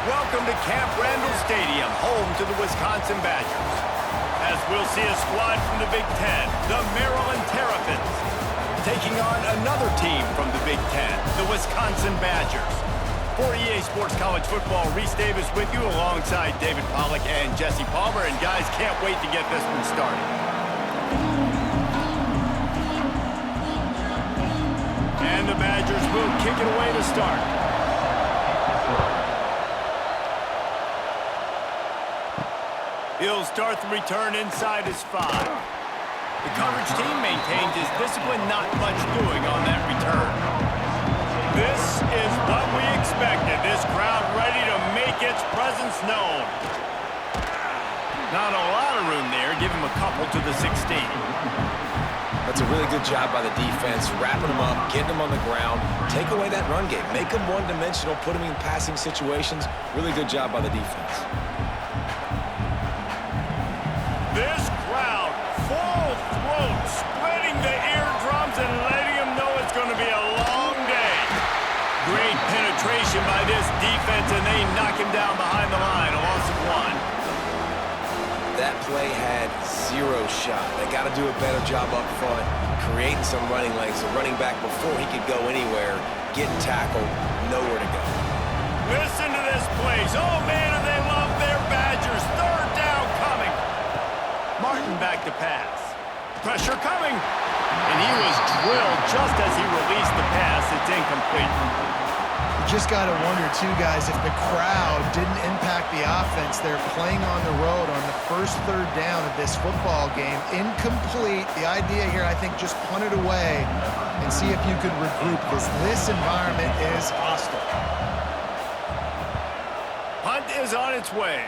Welcome to Camp Randall Stadium, home to the Wisconsin Badgers. As we'll see a squad from the Big Ten, the Maryland Terrapins, taking on another team from the Big Ten, the Wisconsin Badgers. For EA Sports College Football, Reese Davis with you alongside David Pollack and Jesse Palmer. And guys, can't wait to get this one started. And the Badgers will kick it away to start. He'll start the return inside his 5. The coverage team maintains his discipline, not much doing on that return. This is what we expected. This crowd ready to make its presence known. Not a lot of room there. Give him a couple to the 16. That's a really good job by the defense, wrapping them up, getting them on the ground, take away that run game, make them one-dimensional, put them in passing situations. Really good job by the defense. This crowd, full throat, spreading the eardrums and letting them know it's going to be a long day. Great penetration by this defense, and they knock him down behind the line, a loss of 1. That play had 0 shot. They got to do a better job up front, creating some running lanes. The running back, before he could go anywhere, getting tackled, nowhere to go. Listen to this place. Oh, man, and they love their Badgers. Third down coming. Martin back to pass. Pressure coming. And he was drilled just as he released the pass. It's incomplete. You just got to wonder, too, guys, if the crowd didn't impact the offense. They're playing on the road on the first third down of this football game. Incomplete. The idea here, I think, just punt it away and see if you could regroup, because this environment is hostile. Punt is on its way.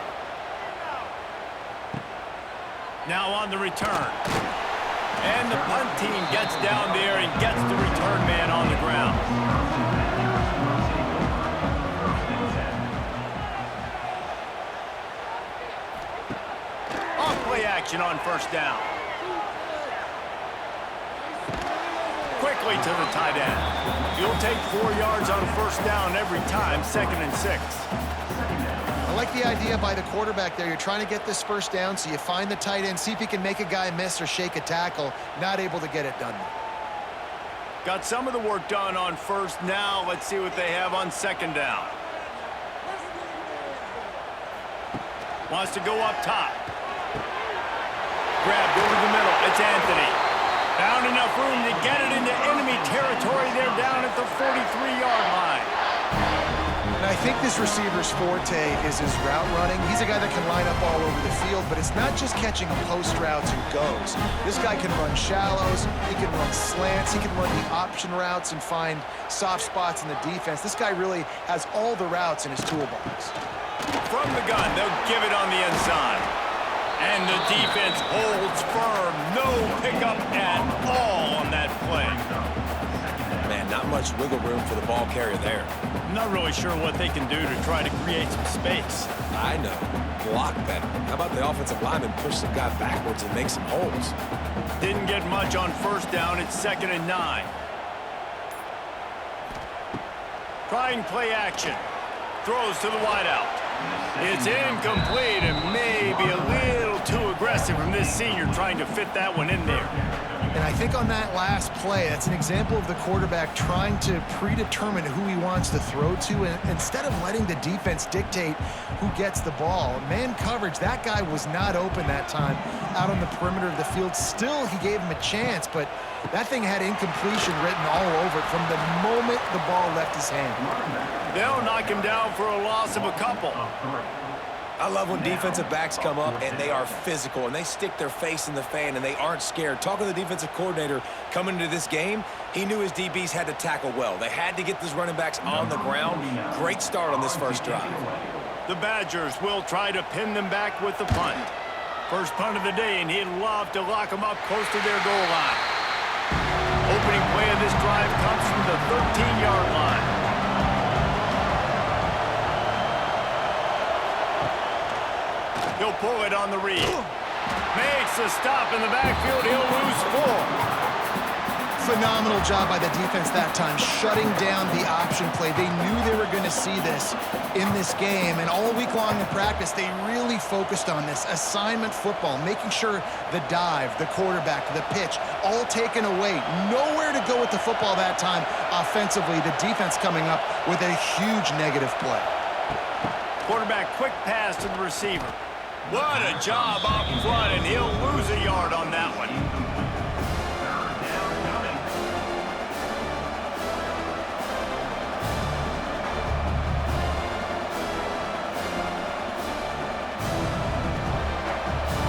Now on the return. And the punt team gets down there and gets the return man on the ground. Off-play action on first down. Quickly to the tight end. You'll take 4 yards on first down every time, 2nd and 6. I like the idea by the quarterback there. You're trying to get this first down, so you find the tight end, see if he can make a guy miss or shake a tackle. Not able to get it done. Got some of the work done on first. Now let's see what they have on 2nd down. Wants to go up top. Grabbed over the middle. It's Anthony. Found enough room to get it into enemy territory. They're down at the 43-yard line. And I think this receiver's forte is his route running. He's a guy that can line up all over the field, but it's not just catching post routes and goes. This guy can run shallows, he can run slants, he can run the option routes and find soft spots in the defense. This guy really has all the routes in his toolbox. From the gun, they'll give it on the inside. And the defense holds firm. No pickup at all on that play. Man, not much wiggle room for the ball carrier there. I'm not really sure what they can do to try to create some space. I know. Block better. How about the offensive lineman push some guy backwards and make some holes? Didn't get much on first down. It's 2nd and 9. Trying play action. Throws to the wideout. It's incomplete and maybe a little too aggressive from this senior trying to fit that one in there. And I think on that last play, that's an example of the quarterback trying to predetermine who he wants to throw to, and instead of letting the defense dictate who gets the ball. Man coverage, that guy was not open that time out on the perimeter of the field. Still, he gave him a chance, but that thing had incompletion written all over it from the moment the ball left his hand. They'll knock him down for a loss of a couple. I love when defensive backs come up and they are physical and they stick their face in the fan and they aren't scared. Talking to the defensive coordinator coming into this game, he knew his DBs had to tackle well. They had to get these running backs on the ground. Great start on this first drive. The Badgers will try to pin them back with the punt. First punt of the day, and he'd love to lock them up close to their goal line. Opening play of this drive comes from the 13-yard line. He'll pull it on the read. Makes a stop in the backfield. He'll lose 4. Phenomenal job by the defense that time, shutting down the option play. They knew they were going to see this in this game, and all week long in practice, they really focused on this assignment football, making sure the dive, the quarterback, the pitch, all taken away. Nowhere to go with the football that time offensively. The defense coming up with a huge negative play. Quarterback quick pass to the receiver. What a job up front, and he'll lose a yard on that one.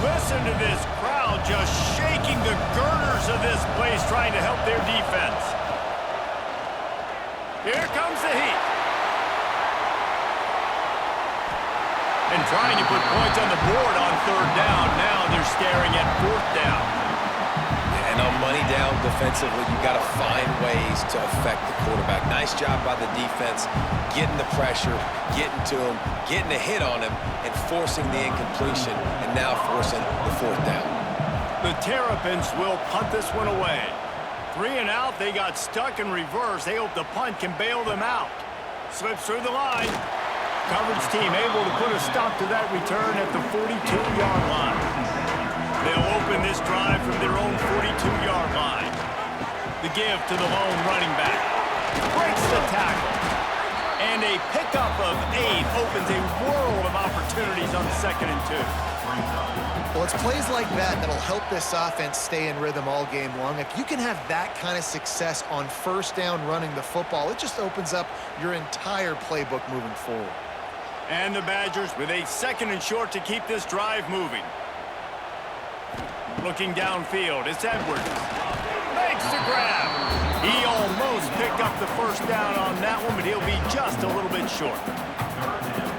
Listen to this crowd just shaking the girders of this place, trying to help their defense. Here comes the heat. And trying to put points on the board on third down. Now they're staring at fourth down. And on money down defensively, you've got to find ways to affect the quarterback. Nice job by the defense, getting the pressure, getting to him, getting a hit on him, and forcing the incompletion, and now forcing the fourth down. The Terrapins will punt this one away. 3 and out, they got stuck in reverse. They hope the punt can bail them out. Slips through the line. Coverage team able to put a stop to that return at the 42-yard line. They'll open this drive from their own 42-yard line. The give to the lone running back. Breaks the tackle. And a pickup of 8 opens a world of opportunities on 2nd and 2. Well, it's plays like that that'll help this offense stay in rhythm all game long. If you can have that kind of success on first down running the football, it just opens up your entire playbook moving forward. And the Badgers with a 2nd and short to keep this drive moving. Looking downfield, it's Edwards. Makes the grab. He almost picked up the first down on that one, but he'll be just a little bit short.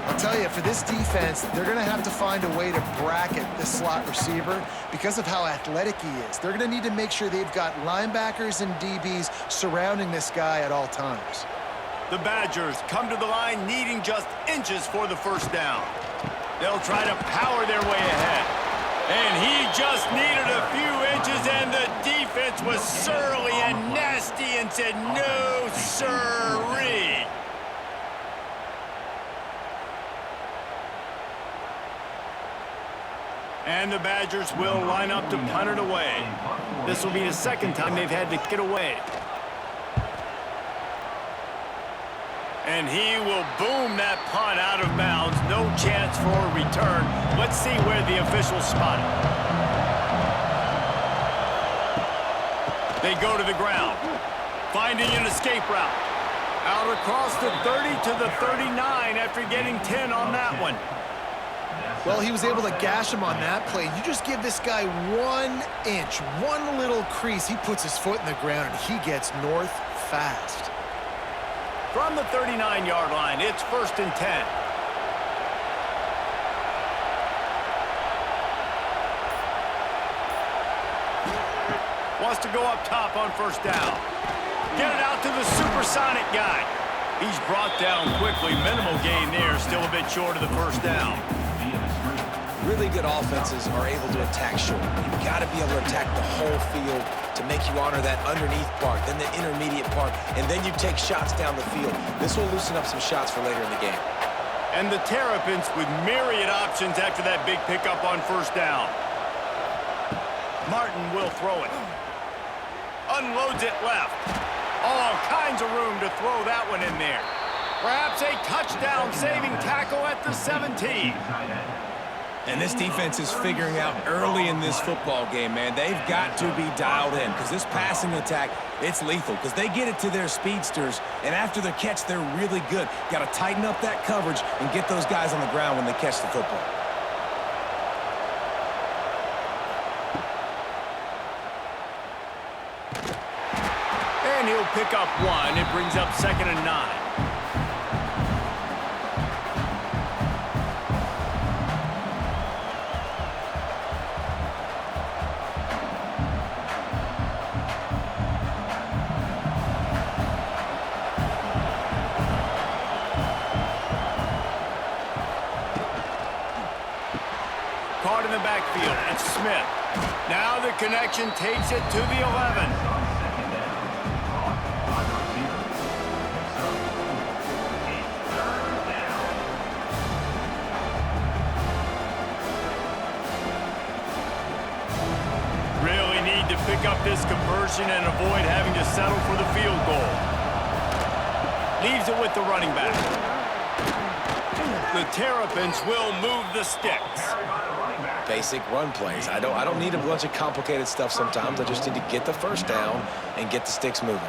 I'll tell you, for this defense, they're going to have to find a way to bracket this slot receiver because of how athletic he is. They're going to need to make sure they've got linebackers and DBs surrounding this guy at all times. The Badgers come to the line needing just inches for the first down. They'll try to power their way ahead. And he just needed a few inches, and the defense was surly and nasty and said, no, sirree. And the Badgers will line up to punt it away. This will be the 2nd time they've had to get away. And he will boom that punt out of bounds. No chance for a return. Let's see where the officials spot it. They go to the ground, finding an escape route. Out across the 30 to the 39 after getting 10 on that one. Well, he was able to gash him on that play. You just give this guy 1 inch, one little crease, he puts his foot in the ground, and he gets north fast. From the 39-yard line, it's 1st and 10. Wants to go up top on first down. Get it out to the supersonic guy. He's brought down quickly. Minimal gain there, still a bit short of the first down. Really good offenses are able to attack short. You've got to be able to attack the whole field to make you honor that underneath part, then the intermediate part, and then you take shots down the field. This will loosen up some shots for later in the game. And the Terrapins with myriad options after that big pickup on first down. Martin will throw it. Unloads it left. All kinds of room to throw that one in there. Perhaps a touchdown-saving tackle at the 17. And this defense is figuring out early in this football game, man. They've got to be dialed in because this passing attack, it's lethal because they get it to their speedsters, and after the catch, they're really good. Got to tighten up that coverage and get those guys on the ground when they catch the football. And he'll pick up 1. It brings up 2nd and 9. Caught in the backfield. It's Smith. Now the connection takes it to the 11. to pick up this conversion and avoid having to settle for the field goal. Leaves it with the running back. The Terrapins will move the sticks. Basic run plays. I don't need a bunch of complicated stuff sometimes. I just need to get the first down and get the sticks moving.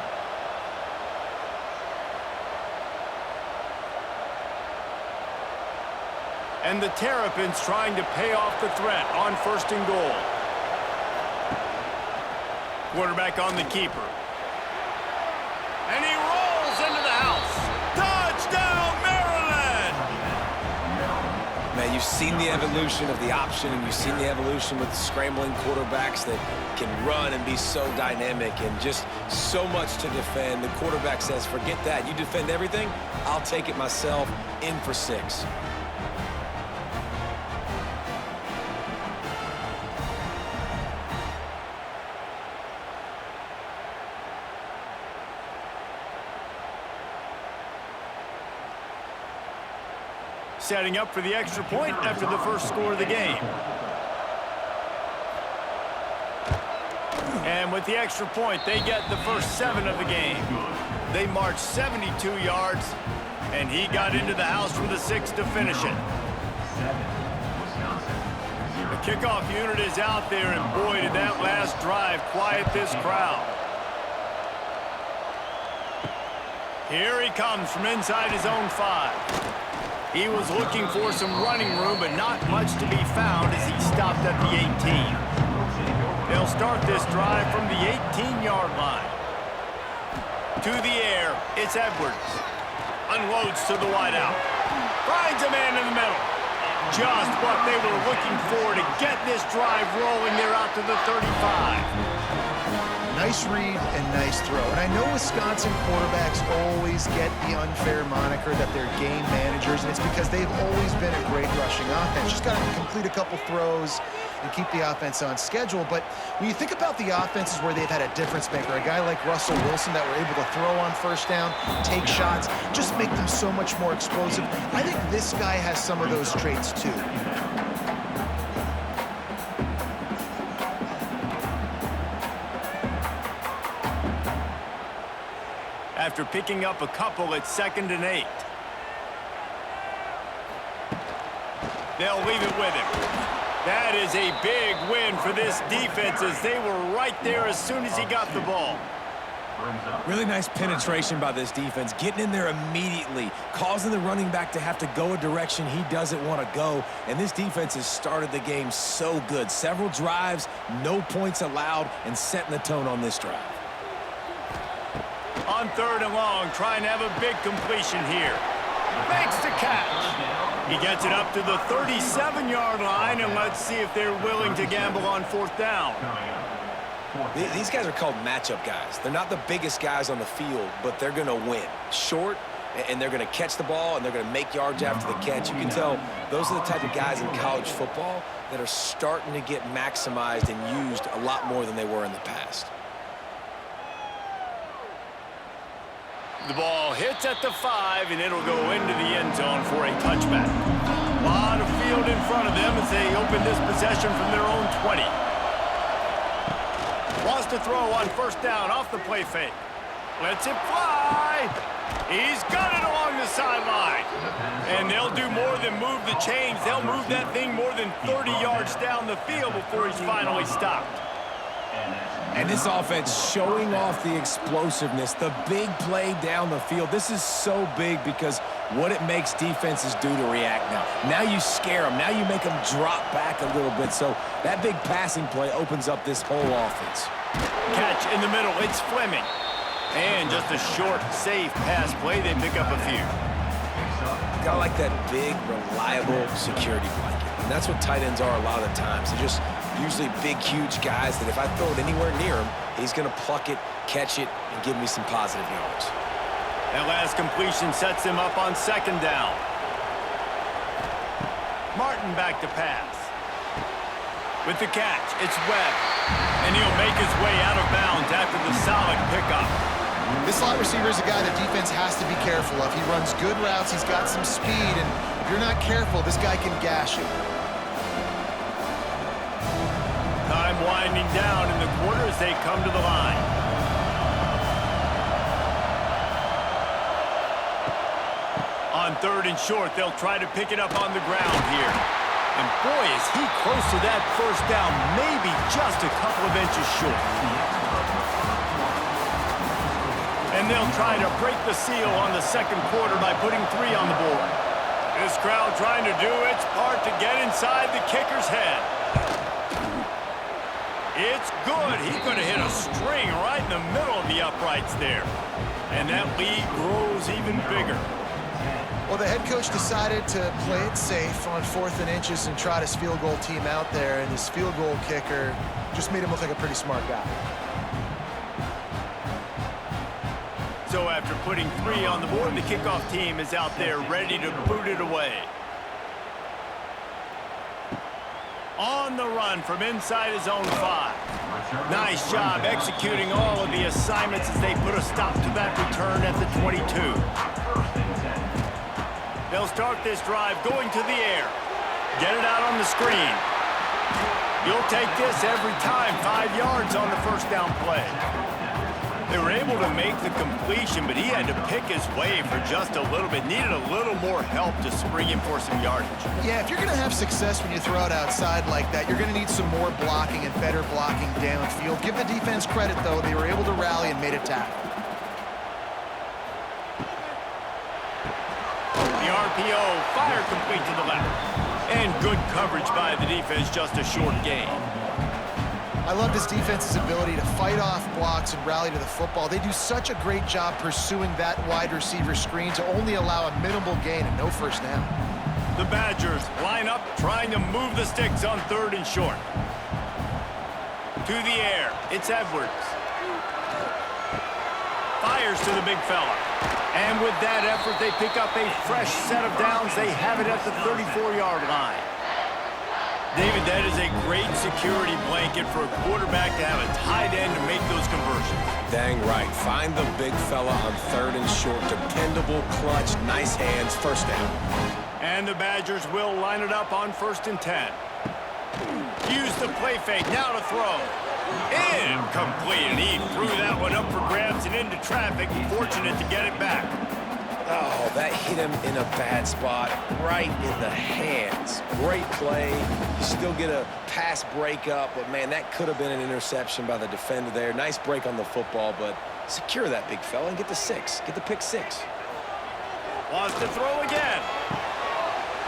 And the Terrapins trying to pay off the threat on 1st and goal. Quarterback on the keeper. And he rolls into the house. Touchdown, Maryland! Man, you've seen the evolution of the option, and you've seen the evolution with the scrambling quarterbacks that can run and be so dynamic and just so much to defend. The quarterback says, forget that. You defend everything, I'll take it myself. In for 6. Setting up for the extra point after the first score of the game. And with the extra point, they get the first 7 of the game. They marched 72 yards, and he got into the house from the 6 to finish it. The kickoff unit is out there, and boy, did that last drive quiet this crowd. Here he comes from inside his own 5. He was looking for some running room, but not much to be found as he stopped at the 18. They'll start this drive from the 18-yard line. To the air, it's Edwards. Unloads to the wideout. Finds a man in the middle. Just what they were looking for to get this drive rolling. They're out to the 35. Nice read and nice throw. And I know Wisconsin quarterbacks always get the unfair moniker that they're game managers, and it's because they've always been a great rushing offense. Just got to complete a couple throws and keep the offense on schedule. But when you think about the offenses where they've had a difference maker, a guy like Russell Wilson that were able to throw on 1st down, take shots, just make them so much more explosive. I think this guy has some of those traits too. After picking up a couple at 2nd and 8. They'll leave it with him. That is a big win for this defense as they were right there as soon as he got the ball. Really nice penetration by this defense, getting in there immediately, causing the running back to have to go a direction he doesn't want to go. And this defense has started the game so good. Several drives, no points allowed, and setting the tone on this drive. On 3rd and long, trying to have a big completion here. Makes the catch. He gets it up to the 37-yard line, and let's see if they're willing to gamble on 4th down. These guys are called matchup guys. They're not the biggest guys on the field, but they're going to win. Short, and they're going to catch the ball, and they're going to make yards after the catch. You can tell those are the type of guys in college football that are starting to get maximized and used a lot more than they were in the past. The ball hits at the 5, and it'll go into the end zone for a touchback. A lot of field in front of them as they open this possession from their own 20. Wants to throw on 1st down off the play fake. Lets it fly. He's got it along the sideline. And they'll do more than move the chains. They'll move that thing more than 30 yards down the field before he's finally stopped. And this offense showing off the explosiveness, the big play down the field. This is so big because what it makes defenses do to react now. Now you scare them. Now you make them drop back a little bit. So that big passing play opens up this whole offense. Catch in the middle. It's Fleming. And just a short, safe pass play. They pick up a few. Got like that big, reliable security blanket. And that's what tight ends are a lot of the times. They're just usually big, huge guys that if I throw it anywhere near him, he's going to pluck it, catch it, and give me some positive yards. That last completion sets him up on 2nd down. Martin back to pass. With the catch, it's Webb. And he'll make his way out of bounds after the solid pickup. This slot receiver is a guy that defense has to be careful of. He runs good routes, he's got some speed, and if you're not careful, this guy can gash you. Time Time winding down in the quarter as they come to the line. On 3rd and short, they'll try to pick it up on the ground here. And boy, is he close to that first down, maybe just a couple of inches short. And they'll try to break the seal on the second quarter by putting 3 on the board. This crowd trying to do its part to get inside the kicker's head. It's good. He could have hit a string right in the middle of the uprights there. And that lead grows even bigger. Well, the head coach decided to play it safe on 4th and inches and trot his field goal team out there, and his field goal kicker just made him look like a pretty smart guy. So after putting 3 on the board, the kickoff team is out there ready to boot it away. On the run from inside his own 5. Nice job executing all of the assignments as they put a stop to that return at the 22. They'll start this drive going to the air. Get it out on the screen. You'll take this every time. 5 yards on the first down play. They were able to make the completion, but he had to pick his way for just a little bit. Needed a little more help to spring him for some yardage. Yeah, if you're going to have success when you throw it outside like that, you're going to need some more blocking and better blocking downfield. Give the defense credit, though. They were able to rally and made a tackle. The RPO, fire complete to the left. And good coverage by the defense, just a short gain. I love this defense's ability to fight off blocks and rally to the football. They do such a great job pursuing that wide receiver screen to only allow a minimal gain and no first down. The Badgers line up, trying to move the sticks on 3rd and short. To the air, it's Edwards. Fires to the big fella. And with that effort, they pick up a fresh set of downs. They have it at the 34-yard line. David, that is a great security blanket for a quarterback to have a tight end to make those conversions. Dang right. Find the big fella on 3rd and short. Dependable, clutch, nice hands, first down. And the Badgers will line it up on 1st and 10. Use the play fake, now to throw. Incomplete, and he threw that one up for grabs and into traffic. Fortunate to get it back. Oh, that hit him in a bad spot, right in the hands. Great play. You still get a pass breakup, but, man, that could have been an interception by the defender there. Nice break on the football, but secure that big fella and get the 6. Get the pick 6. Wants to throw again.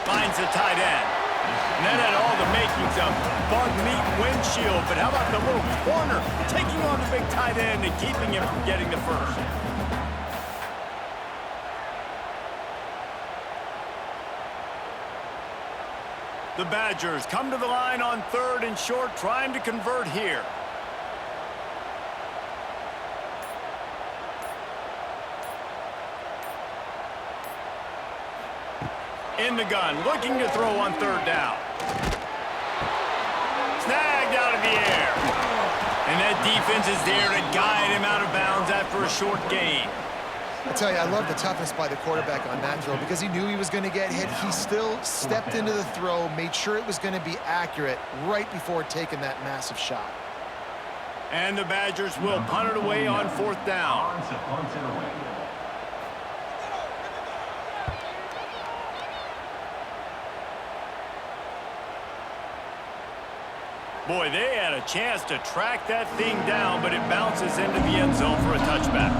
Finds the tight end. And that had all the makings of bug meat windshield, but how about the little corner taking on the big tight end and keeping him from getting the first? The Badgers come to the line on 3rd and short, trying to convert here. In the gun, looking to throw on 3rd down. Snagged out of the air. And that defense is there to guide him out of bounds after a short gain. I tell you, I love the toughness by the quarterback on that throw because he knew he was going to get hit. He still stepped into the throw, made sure it was going to be accurate right before taking that massive shot. And the Badgers will punt it away on 4th down. Boy, they had a chance to track that thing down, but it bounces into the end zone for a touchback.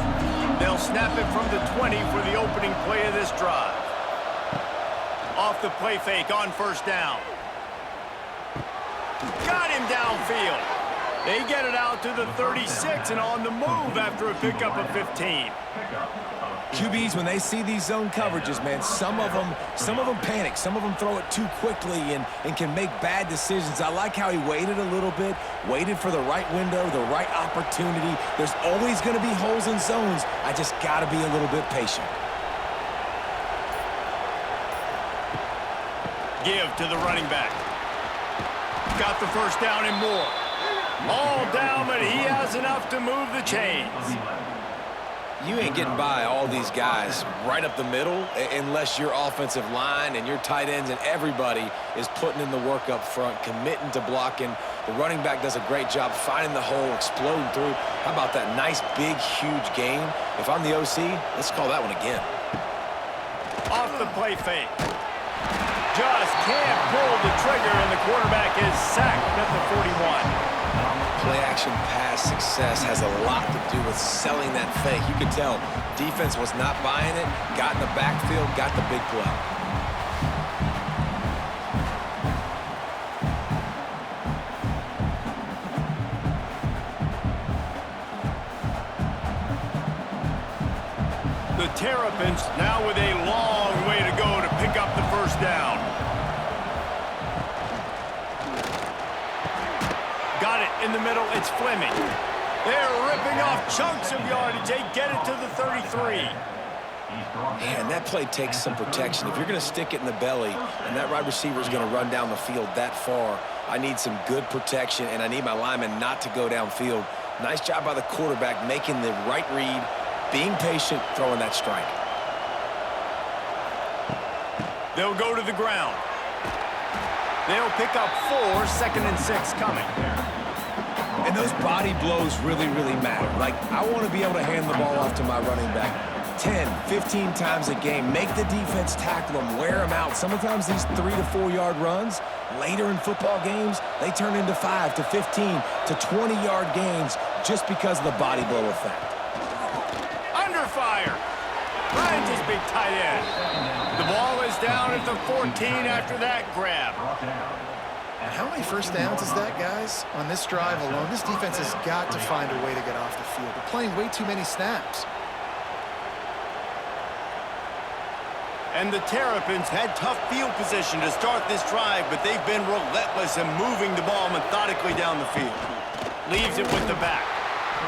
They'll snap it from the 20 for the opening play of this drive. Off the play fake on 1st down. Got him downfield. They get it out to the 36 and on the move after a pickup of 15. QBs, when they see these zone coverages, man, some of them panic. Some of them throw it too quickly and can make bad decisions. I like how he waited a little bit, waited for the right window, the right opportunity. There's always going to be holes in zones. I just got to be a little bit patient. Give to the running back. Got the first down and more. All down, but he has enough to move the chains. You ain't getting by all these guys right up the middle unless your offensive line and your tight ends and everybody is putting in the work up front, committing to blocking. The running back does a great job finding the hole, exploding through. How about that nice, big, huge gain? If I'm the OC, let's call that one again. Off the play fake. Just can't pull the trigger, and the quarterback is sacked at the 41. Play-action pass success has a lot to do with selling that fake. You could tell defense was not buying it, got in the backfield, got the big play. The Terrapins now with a long way to go to pick up the first down. Got it in the middle. It's Fleming. They're ripping off chunks of yardage. They get it to the 33. Man, that play takes some protection. If you're going to stick it in the belly and that wide receiver is going to run down the field that far, I need some good protection, and I need my lineman not to go downfield. Nice job by the quarterback making the right read, being patient, throwing that strike. They'll go to the ground. They'll pick up 4, 2nd and 6 coming. And those body blows really, really matter. Like, I want to be able to hand the ball off to my running back 10, 15 times a game. Make the defense tackle them, wear them out. Sometimes these 3 to 4 yard runs, later in football games, they turn into 5 to 15 to 20 yard gains just because of the body blow effect. Under fire. Finds his big tight end. The ball is down at the 14 after that grab. And how many first downs is that, guys? On this drive alone, this defense has got to find a way to get off the field. They're playing way too many snaps. And the Terrapins had tough field position to start this drive, but they've been relentless in moving the ball methodically down the field. Leaves it with the back.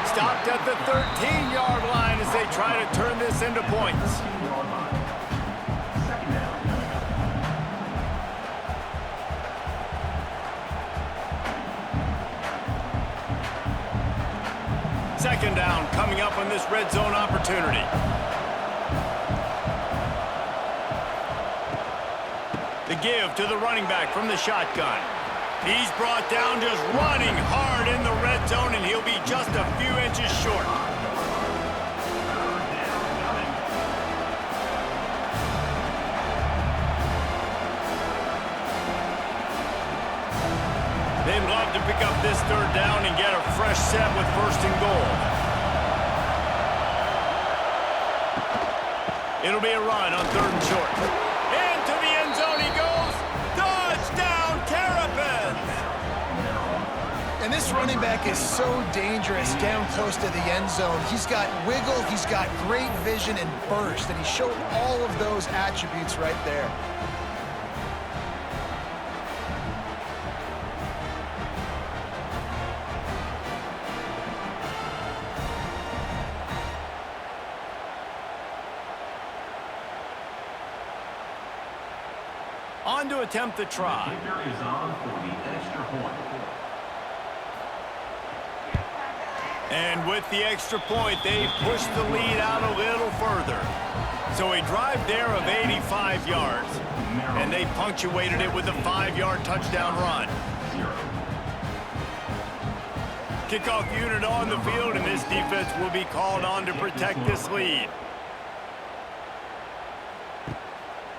Stopped at the 13-yard line as they try to turn this into points. Second down coming up on this red zone opportunity. The give to the running back from the shotgun. He's brought down just running hard in the red zone, and he'll be just a few inches short. They'd love to pick up this third down and get a fresh set with 1st and goal. It'll be a run on 3rd and short. Into the end zone he goes. Touchdown, Terrapins! And this running back is so dangerous down close to the end zone. He's got wiggle, he's got great vision and burst, and he showed all of those attributes right there. On to attempt the try. And with the extra point, they've pushed the lead out a little further. So a drive there of 85 yards. And they punctuated it with a 5-yard touchdown run. Kickoff unit on the field, and this defense will be called on to protect this lead.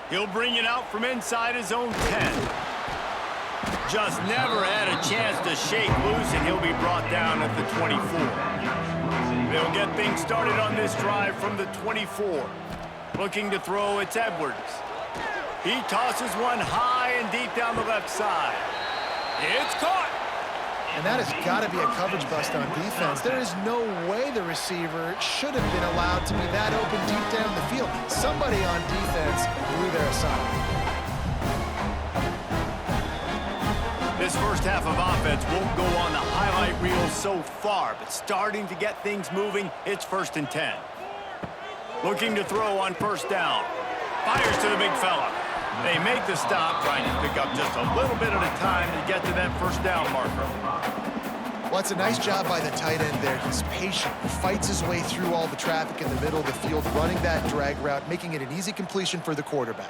He'll bring it out from inside his own 10. Just never had a chance to shake loose, and he'll be brought down at the 24. They'll get things started on this drive from the 24. Looking to throw, it's Edwards. He tosses one high and deep down the left side. It's caught. And that has got to be a coverage bust on defense. There is no way the receiver should have been allowed to be that open deep down the field. Somebody on defense blew their assignment. This first half of offense won't go on the highlight reel so far, but starting to get things moving, it's 1st and 10. Looking to throw on 1st down. Fires to the big fella. They make the stop, trying to pick up just a little bit at a time to get to that 1st down marker. Well, it's a nice job by the tight end there. He's patient. He fights his way through all the traffic in the middle of the field, running that drag route, making it an easy completion for the quarterback.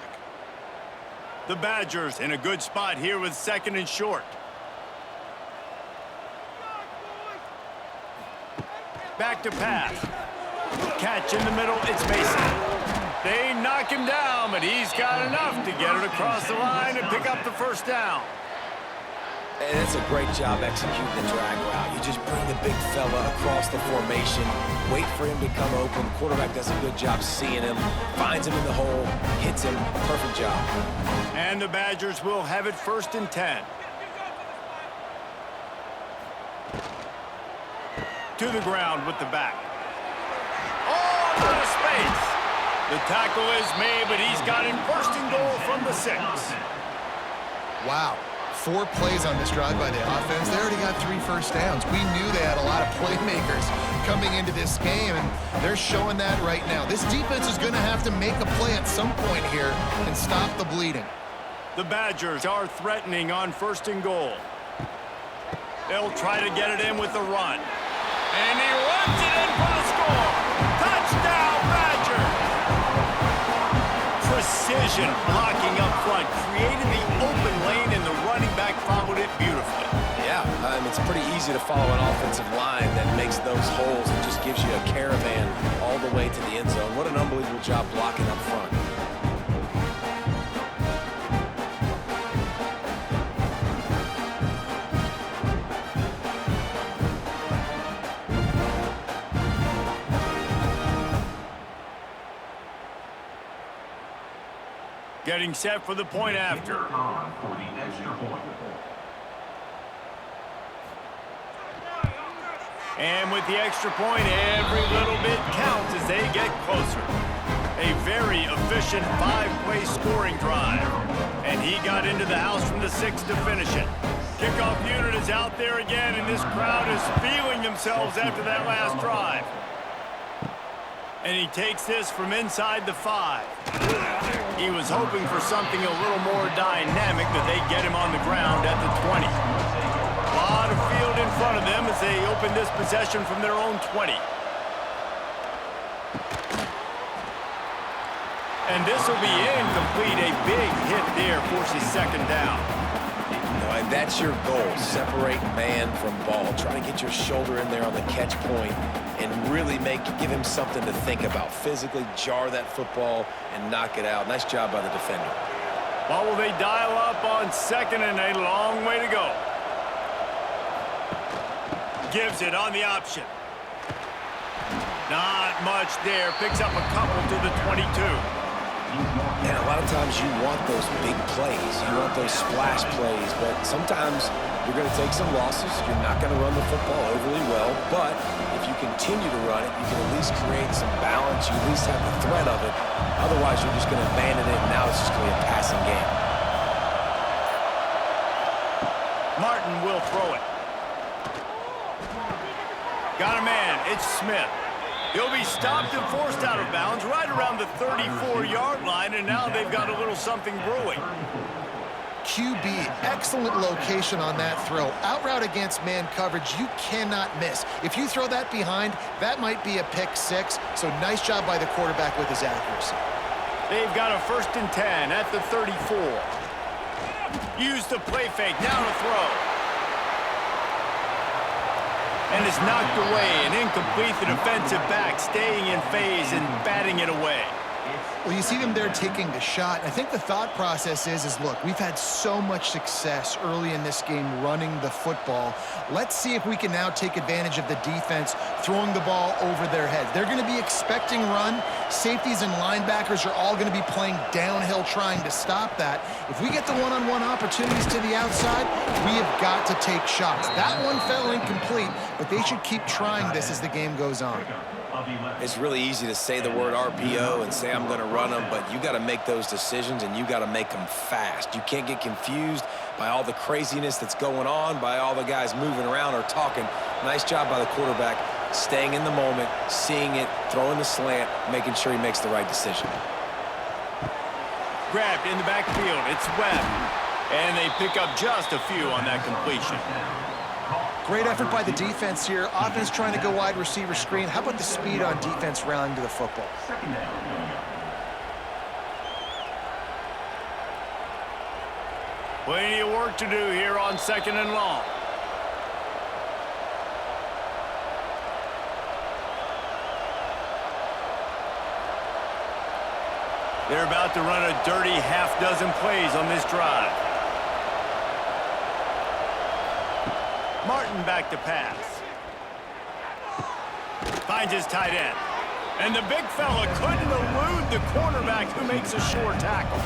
The Badgers in a good spot here with 2nd and short. Back to pass. Catch in the middle, it's Mason. They knock him down, but he's got enough to get it across the line and pick up the first down. And that's a great job executing the drag route. You just bring the big fella across the formation, wait for him to come open. The quarterback does a good job seeing him, finds him in the hole, hits him. Perfect job. And the Badgers will have it 1st and 10. To the ground with the back. Oh, what a space. The tackle is made, but he's got it 1st and goal from the 6. Wow. 4 plays on this drive by the offense. They already got 3 first downs. We knew they had a lot of playmakers coming into this game, and they're showing that right now. This defense is going to have to make a play at some point here and stop the bleeding. The Badgers are threatening on 1st and goal. They'll try to get it in with the run. And he runs it in for the score. Touchdown, Badgers! Precision blocking up front, created the open lane, and the running back followed it beautifully. Yeah, it's pretty easy to follow an offensive line that makes those holes and just gives you a caravan all the way to the end zone. What an unbelievable job blocking up front. Getting set for the point after. And with the extra point, every little bit counts as they get closer. A very efficient 5-play scoring drive. And he got into the house from the 6 to finish it. Kickoff unit is out there again, and this crowd is feeling themselves after that last drive. And he takes this from inside the 5. He was hoping for something a little more dynamic, but they get him on the ground at the 20. A lot of field in front of them as they open this possession from their own 20. And this will be incomplete. A big hit there forces 2nd down. And that's your goal. Separate man from ball. Try to get your shoulder in there on the catch point and really give him something to think about. Physically jar that football and knock it out. Nice job by the defender. Well, will they dial up on 2nd and a long way to go? Gives it on the option. Not much there. Picks up a couple to the 22. And a lot of times you want those big plays. You want those splash plays, but sometimes you're going to take some losses. You're not going to run the football overly well, but if you continue to run it, you can at least create some balance. You at least have the threat of it. Otherwise, you're just going to abandon it, and now it's just going to be a passing game. Martin will throw it. Got a man. It's Smith. He'll be stopped and forced out of bounds right around the 34-yard line, and now they've got a little something brewing. QB, excellent location on that throw. Out route against man coverage, you cannot miss. If you throw that behind, that might be a pick 6. So nice job by the quarterback with his accuracy. They've got a 1st and 10 at the 34. Use the play fake, now to throw. And it's knocked away and incomplete. The defensive back staying in phase and batting it away. Well, you see them there taking the shot. I think the thought process is look, we've had so much success early in this game running the football. Let's see if we can now take advantage of the defense throwing the ball over their heads. They're going to be expecting run. Safeties and linebackers are all going to be playing downhill trying to stop that. If we get the one-on-one opportunities to the outside, we have got to take shots. That one fell incomplete, but they should keep trying this as the game goes on. It's really easy to say the word RPO and say I'm going to run them, but you got to make those decisions and you got to make them fast. You can't get confused by all the craziness that's going on, by all the guys moving around or talking. Nice job by the quarterback, staying in the moment, seeing it, throwing the slant, making sure he makes the right decision. Grabbed in the backfield, it's Webb, and they pick up just a few on that completion. Great effort by the defense here. Offense trying to go wide receiver screen. How about the speed on defense rallying to the football? Plenty of work to do here on 2nd and long. They're about to run a dirty half-dozen plays on this drive. Martin back to pass. Finds his tight end. And the big fella couldn't elude the cornerback who makes a sure tackle.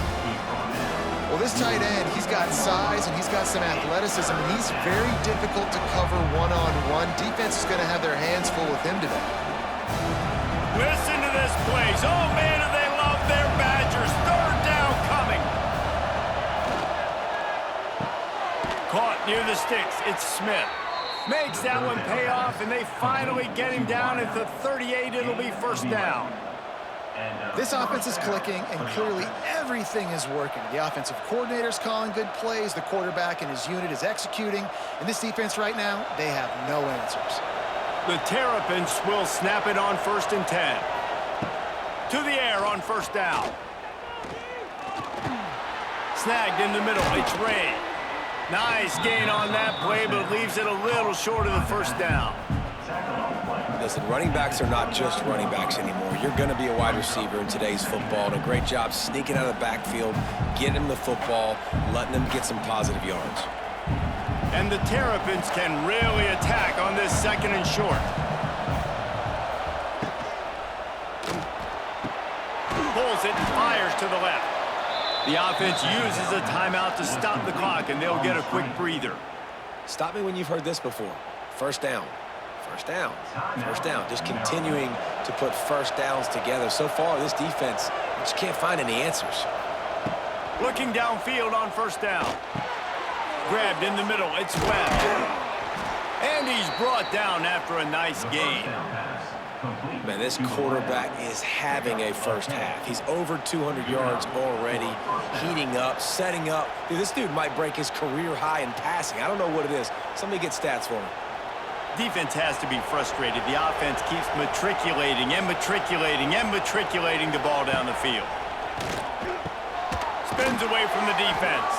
Well, this tight end, he's got size and he's got some athleticism, and he's very difficult to cover one-on-one. Defense is going to have their hands full with him today. Listen to this place. Oh, man, do they love their Badgers. 3rd down coming. Caught near the sticks. It's Smith. Makes that one pay off, and they finally get him down at the 38. It'll be 1st down. This offense is clicking, and clearly everything is working. The offensive coordinator's calling good plays. The quarterback and his unit is executing. And this defense right now, they have no answers. The Terrapins will snap it on 1st and 10. To the air on 1st down. Snagged in the middle. It's Ray. Nice gain on that play, but leaves it a little short of the 1st down. Listen, running backs are not just running backs anymore. You're going to be a wide receiver in today's football. And a great job sneaking out of the backfield, getting him the football, letting him get some positive yards. And the Terrapins can really attack on this 2nd and short. Pulls it and fires to the left. The offense uses a timeout to stop the clock, and they'll get a quick breather. Stop me when you've heard this before. 1st down. 1st down. 1st down. Just continuing to put 1st downs together. So far, this defense just can't find any answers. Looking downfield on 1st down. Grabbed in the middle. It's Webb. And he's brought down after a nice gain. Man, this quarterback is having a 1st half. He's over 200 yards already, heating up, setting up. Dude, this dude might break his career high in passing. I don't know what it is. Somebody get stats for him. Defense has to be frustrated. The offense keeps matriculating and matriculating and matriculating the ball down the field. Spins away from the defense.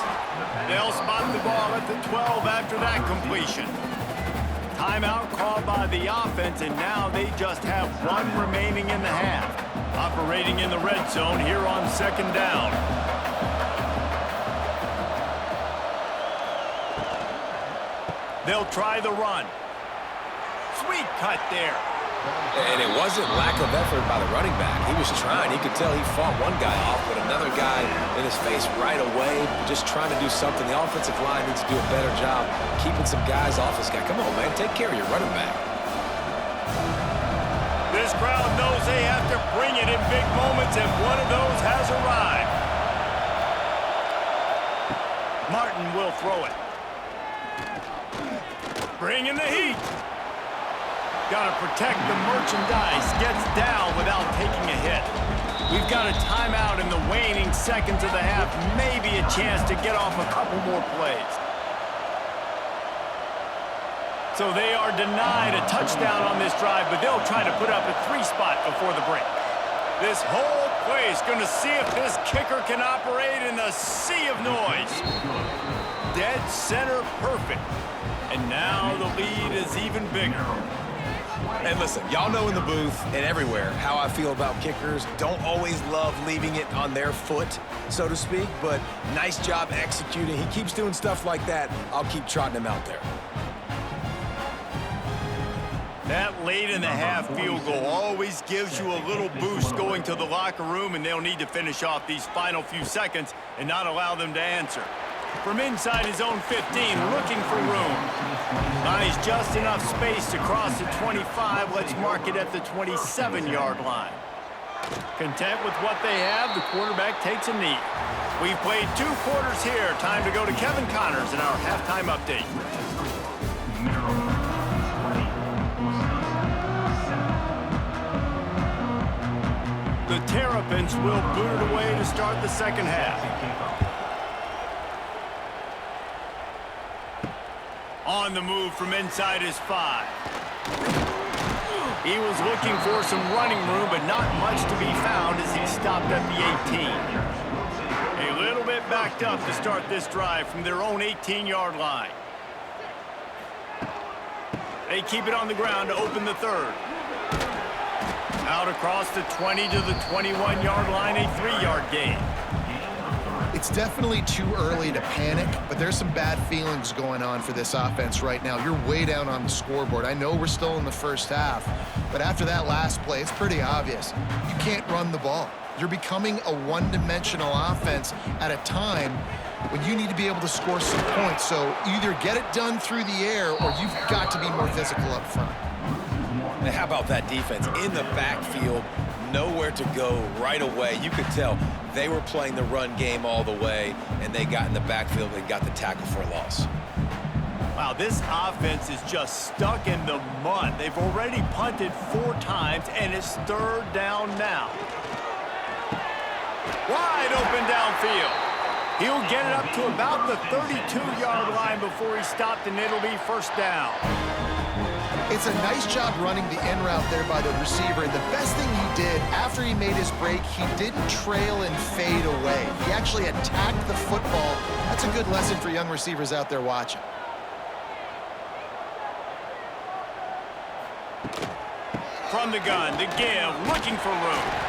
They'll spot the ball at the 12 after that completion. Timeout called by the offense, and now they just have 1 remaining in the half. Operating in the red zone here on 2nd down. They'll try the run. Sweet cut there. And it wasn't lack of effort by the running back. He was trying. You could tell he fought one guy off, but another guy in his face right away, just trying to do something. The offensive line needs to do a better job keeping some guys off this guy. Come on, man. Take care of your running back. This crowd knows they have to bring it in big moments, and one of those has arrived. Martin will throw it. Bring in the heat. Got to protect the merchandise. Gets down without taking a hit. We've got a timeout in the waning seconds of the half. Maybe a chance to get off a couple more plays. So they are denied a touchdown on this drive, but they'll try to put up a 3 spot before the break. This whole place going to see if this kicker can operate in the sea of noise. Dead center perfect. And now the lead is even bigger. And listen, y'all know in the booth and everywhere how I feel about kickers. Don't always love leaving it on their foot, so to speak, but nice job executing. He keeps doing stuff like that. I'll keep trotting him out there. That late in the half field goal always gives you a little boost going to the locker room, and they'll need to finish off these final few seconds and not allow them to answer. From inside his own 15, looking for room. Finds just enough space to cross the 25. Let's mark it at the 27-yard line. Content with what they have, the quarterback takes a knee. We've played 2 quarters here. Time to go to Kevin Connors in our halftime update. The Terrapins will boot it away to start the 2nd half. On the move from inside his 5. He was looking for some running room, but not much to be found as he stopped at the 18. A little bit backed up to start this drive from their own 18-yard line. They keep it on the ground to open the third. Out across the 20 to the 21-yard line, a 3-yard gain. It's definitely too early to panic, but there's some bad feelings going on for this offense right now. You're way down on the scoreboard. I know we're still in the first half, but after that last play, it's pretty obvious. You can't run the ball. You're becoming a one-dimensional offense at a time when you need to be able to score some points. So either get it done through the air or you've got to be more physical up front. Now, how about that defense in the backfield? Nowhere to go right away. You could tell they were playing the run game all the way, and they got in the backfield and got the tackle for a loss. Wow, this offense is just stuck in the mud. They've already punted 4 times, and it's 3rd down now. Wide open downfield. He'll get it up to about the 32-yard line before he stopped, and it'll be 1st down. It's a nice job running the in route there by the receiver. And the best thing he did after he made his break, he didn't trail and fade away. He actually attacked the football. That's a good lesson for young receivers out there watching. From the gun, the give, looking for room.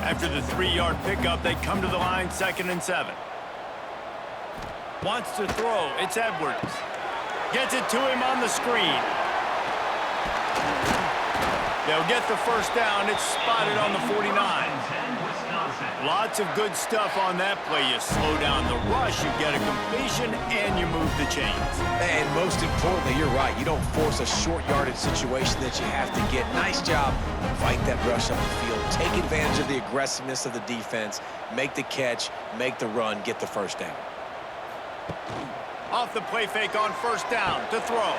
After the 3-yard pickup, they come to the line, 2nd and 7. Wants to throw. It's Edwards. Gets it to him on the screen. They'll get the 1st down. It's spotted on the 49. Lots of good stuff on that play. You slow down the rush, you get a completion, and you move the chains. And most importantly, you're right. You don't force a short yardage situation that you have to get. Nice job. Fight that rush up the field. Take advantage of the aggressiveness of the defense. Make the catch, make the run, get the 1st down. Off the play fake on 1st down to throw.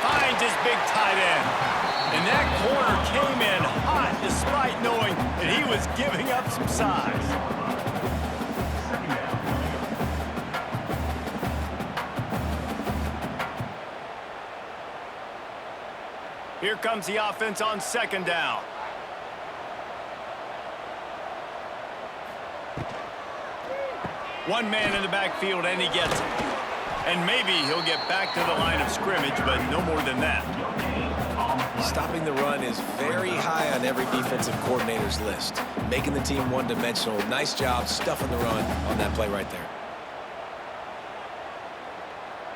Finds his big tight end. And that corner came in hot despite knowing that he was giving up some size. Here comes the offense on 2nd down. One man in the backfield, and he gets it. And maybe he'll get back to the line of scrimmage, but no more than that. Stopping the run is very high on every defensive coordinator's list. Making the team one-dimensional. Nice job stuffing the run on that play right there.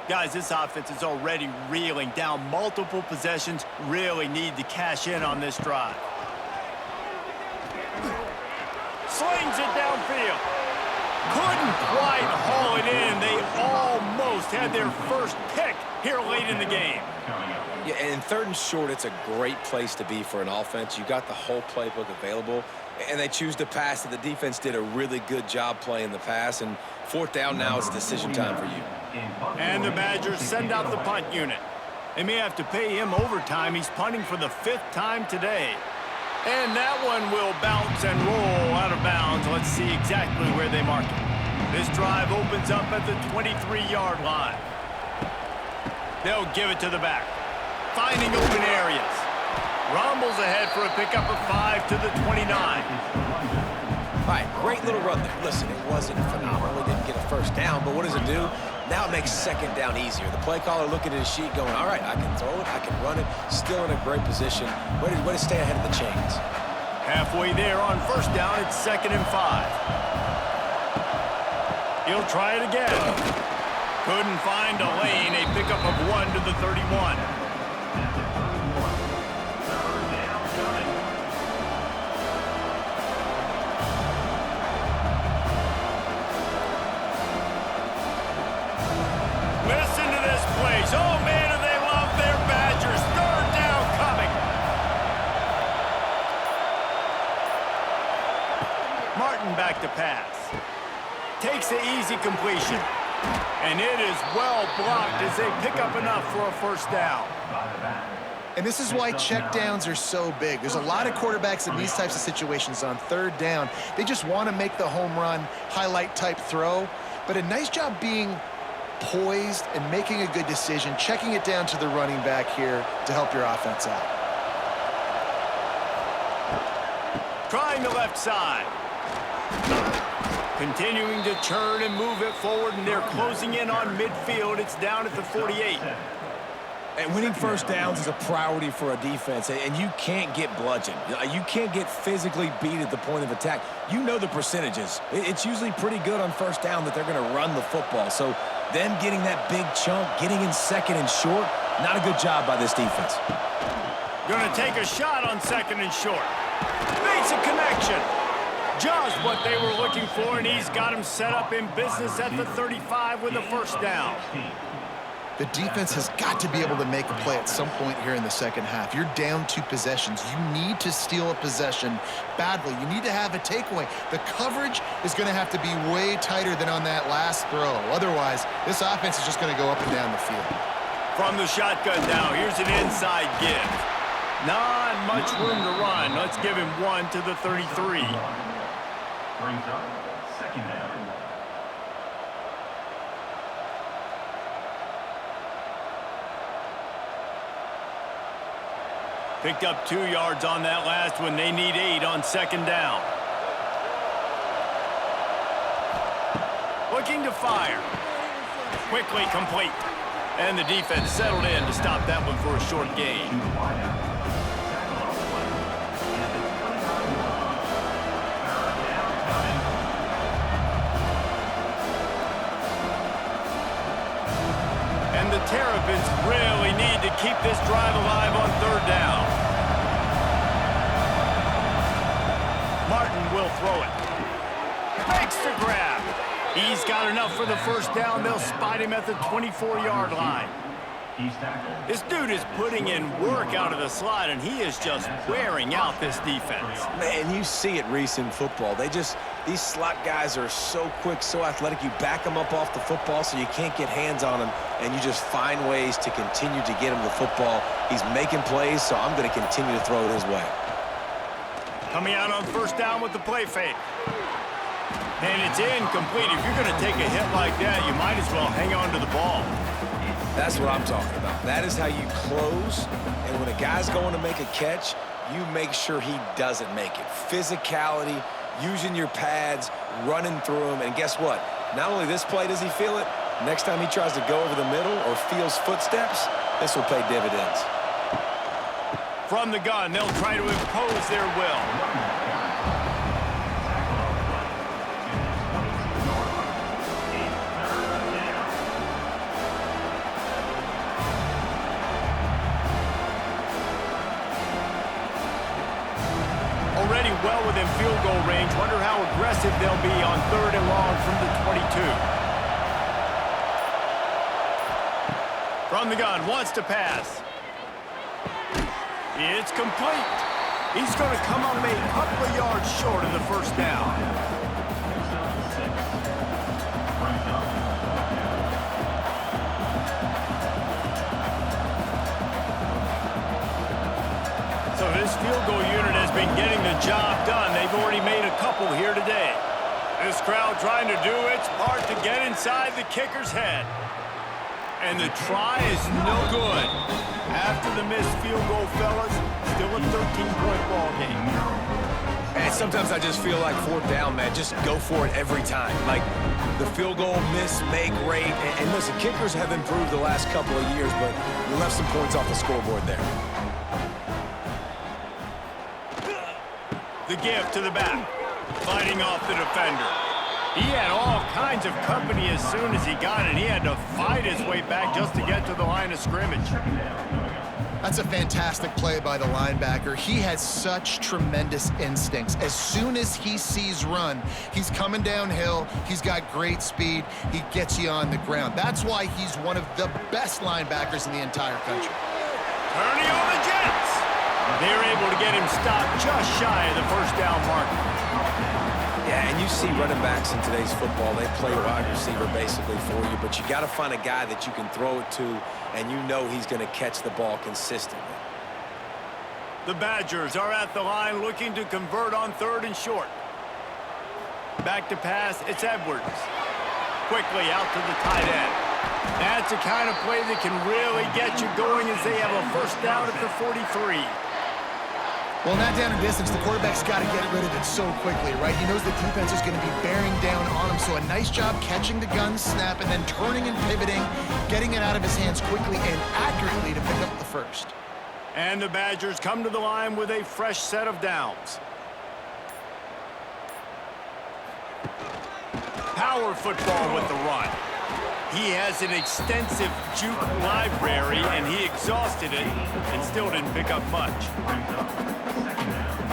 Guys, this offense is already reeling down multiple possessions. Really need to cash in on this drive. Slings it downfield. Couldn't quite haul it in. They almost had their first pick here late in the game. Yeah, and 3rd and short, it's a great place to be for an offense. You got the whole playbook available, and they choose to pass. And the defense did a really good job playing the pass. And 4th down now, it's decision time for you. And the Badgers send out the punt unit. They may have to pay him overtime. He's punting for the 5th time today. And that one will bounce and roll out of bounds. Let's see exactly where they mark it. This drive opens up at the 23-yard line. They'll give it to the back. Finding open areas. Rumbles ahead for a pickup of 5 to the 29. All right, great little run there. Listen, it wasn't phenomenal. It didn't get a 1st down, but what does it do? Now it makes 2nd down easier. The play caller looking at his sheet going, all right, I can throw it, I can run it, still in a great position. Way to stay ahead of the chains. Halfway there on 1st down, it's 2nd and 5. He'll try it again. Couldn't find a lane, a pickup of 1 to the 31. Listen to this place. Oh, man, do they love their Badgers. 3rd down coming. Martin back to pass. Takes the easy completion. And it is well blocked as they pick up enough for a first down. And this is why checkdowns are so big. There's a lot of quarterbacks in these types of situations on third down. They just want to make the home run, highlight type throw. But a nice job being poised and making a good decision, checking it down to the running back here to help your offense out. Trying the left side. Continuing to churn and move it forward, and they're closing in on midfield. It's down at the 48. And winning first downs is a priority for a defense, and you can't get bludgeoned. You can't get physically beat at the point of attack. You know the percentages. It's usually pretty good on first down that they're going to run the football. So them getting that big chunk, getting in second and short, not a good job by this defense. Going to take a shot on second and short. Makes a connection. Just what they were looking for, and he's got him set up in business at the 35 with a first down. The defense has got to be able to make a play at some point here in the second half. You're down 2 possessions. You need to steal a possession badly. You need to have a takeaway. The coverage is going to have to be way tighter than on that last throw. Otherwise, this offense is just going to go up and down the field. From the shotgun now, here's an inside give. Not much room to run. Let's give him 1 to the 33. Brings up second down. Picked up 2 yards on that last one. They need 8 on second down. Looking to fire. Quickly complete. And the defense settled in to stop that one for a short gain. And the Terrapins really need to keep this drive alive on third down. Martin will throw it. Makes the grab. He's got enough for the first down. They'll spot him at the 24-yard line. This dude is putting in work out of the slot, and he is just wearing out this defense. Man, you see it, Reese, in football. These slot guys are so quick, so athletic. You back them up off the football so you can't get hands on them, and you just find ways to continue to get him the football. He's making plays, so I'm going to continue to throw it his way. Coming out on first down with the play fake. And it's incomplete. If you're going to take a hit like that, you might as well hang on to the ball. That's what I'm talking about. That is how you close, and when a guy's going to make a catch, you make sure he doesn't make it. Physicality, using your pads, running through him, and guess what? Not only this play does he feel it, next time he tries to go over the middle or feels footsteps, this will pay dividends. From the gun, they'll try to impose their will. Already well within field goal range. Wonder how aggressive they'll be on third and long from the 22. From the gun, wants to pass. It's complete. He's going to come up a couple of yards short of the first down. So this field goal unit has been getting the job done. They've already made a couple here today. This crowd trying to do its part to get inside the kicker's head. And the try is no good. After the missed field goal, fellas, still a 13-point ball game. And sometimes I just feel like fourth down, man, just go for it every time. Like the field goal miss, make rate. And listen, kickers have improved the last couple of years, but you left some points off the scoreboard there. The give to the back, fighting off the defender. He had all kinds of company as soon as he got it. He had to fight his way back just to get to the line of scrimmage. That's a fantastic play by the linebacker. He has such tremendous instincts. As soon as he sees run, he's coming downhill. He's got great speed. He gets you on the ground. That's why he's one of the best linebackers in the entire country. Turning on the Jets. They're able to get him stopped just shy of the first down marker. Yeah, and you see running backs in today's football, they play wide receiver basically for you, but you got to find a guy that you can throw it to, and you know he's going to catch the ball consistently. The Badgers are at the line looking to convert on 3rd and short. Back to pass, it's Edwards. Quickly out to the tight end. That's the kind of play that can really get you going as they have a first down at the 43. Well, not down in distance, the quarterback's got to get rid of it so quickly, right? He knows the defense is going to be bearing down on him, so a nice job catching the gun snap and then turning and pivoting, getting it out of his hands quickly and accurately to pick up the first. And the Badgers come to the line with a fresh set of downs. Power football with the run. He has an extensive juke library, and he exhausted it and still didn't pick up much. Brings up second down.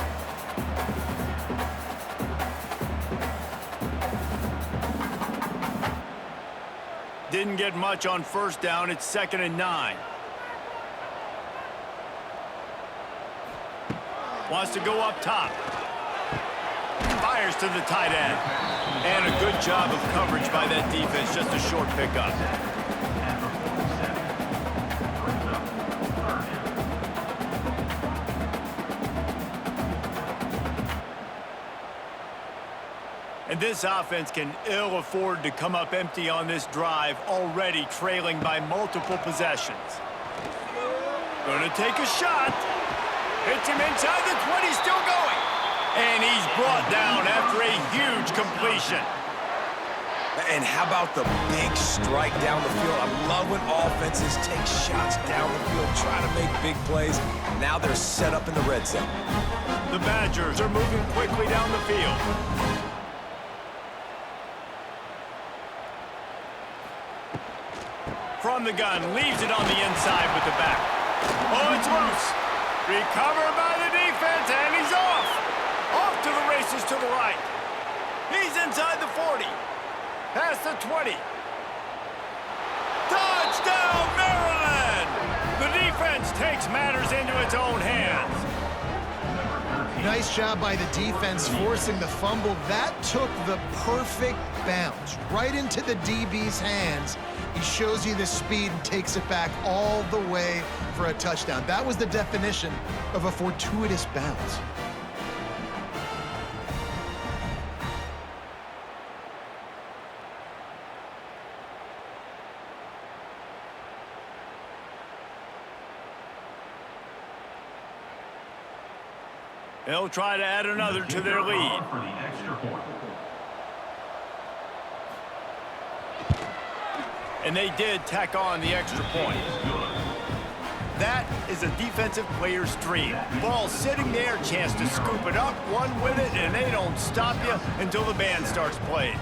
Didn't get much on first down. It's 2nd and 9. Wants to go up top. Fires to the tight end. And a good job of coverage by that defense. Just a short pickup. And this offense can ill afford to come up empty on this drive, already trailing by multiple possessions. Gonna take a shot. Hits him inside the 20, still going. And he's brought down after a huge completion. And how about the big strike down the field? I love when offenses take shots down the field, try to make big plays. Now they're set up in the red zone. The Badgers are moving quickly down the field. From the gun, leaves it on the inside with the back. Oh, it's loose. Recovered by the defense, and he's off. Off to the races to the right. He's inside the 40. Past the 20. Touchdown, Maryland! The defense takes matters into its own hands. Nice job by the defense forcing the fumble. That took the perfect bounce right into the DB's hands. He shows you the speed and takes it back all the way for a touchdown. That was the definition of a fortuitous bounce. They'll try to add another to their lead. For the extra point. And they did tack on the extra point. That is a defensive player's dream. Ball sitting there, chance to scoop it up, run with it, and they don't stop you until the band starts playing.